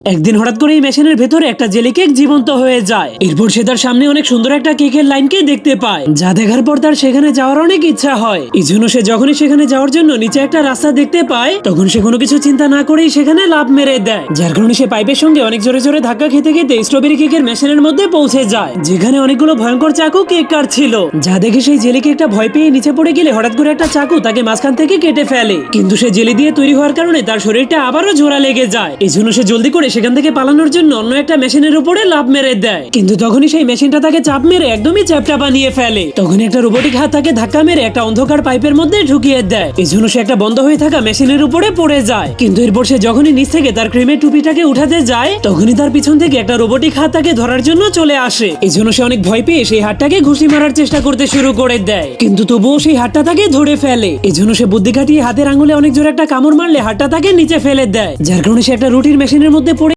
একদিন হঠাৎ করে এই মেশিনের ভেতরে একটা জেলি কেক জীবন্ত হয়ে যায়। এরপর সে তার সামনে অনেক সুন্দর একটা কেকের লাইনকে দেখতে পায়, যা দেখার পর তার সেখানে যাওয়ার অনেক ইচ্ছা হয়। এই জন্য সে যখনই সেখানে যাওয়ার জন্য নিচে একটা রাস্তা দেখতে পায়, তখন সে কোনো কিছু চিন্তা না করেই সেখানে লাফ মেরে দেয়, যার কারণে সে পাইপের সঙ্গে অনেক জোরে জোরে ধাক্কা খেতে খেতে স্ট্রবেরি কেকের মেশিনের মধ্যে পৌঁছে যায়, যেখানে অনেকগুলো ভয়ঙ্কর চাকু কেক কাটছিল। যা দেখে সেই জেলি কেকটা ভয় পেয়ে নিচে পড়ে গেলে হঠাৎ করে একটা চাকু তাকে মাঝখান থেকে কেটে ফেলে। কিন্তু সে জেলি দিয়ে তৈরি হওয়ার কারণে তার শরীরটা আবারও জোড়া লেগে যায়। এই জন্য সে জলদি করে সেখান থেকে পালানোর জন্য অন্য একটা মেশিনের উপরে লাফ মেরে দেয়। কিন্তু তখনই সেই মেশিনটা তাকে চাপ মেরে একদমই চ্যাপ্টা বানিয়ে ফেলে। তখনই একটা রোবটিক হাত তাকে ধাক্কা মেরে একটা অন্ধকার পাইপের মধ্যে ঢুকিয়ে দেয়। এই জন্য সে একটা বন্ধ হয়ে থাকা মেশিনের উপরে পড়ে যায়। কিন্তু এরপর সে যখনই নিচ থেকে তার ক্রিমের টুপিটাকে উঠাতে যায়, তখনই তার পিছন থেকে একটা রোবটিক হাত তাকে ধরার জন্য চলে আসে। এই জন্য সে অনেক ভয় পেয়ে সেই হাতটাকে ঘুষি মারার চেষ্টা করতে শুরু করে দেয়, কিন্তু তবুও সেই হাতটা তাকে ধরে ফেলে। এই জন্য সে বুদ্ধি খাটিয়ে হাতের আঙুলে অনেক জোরে একটা কামড় মারলে হাতটা তাকে নিচে ফেলে দেয়, যার কারণে সে একটা রুটির মেশিনের মধ্যে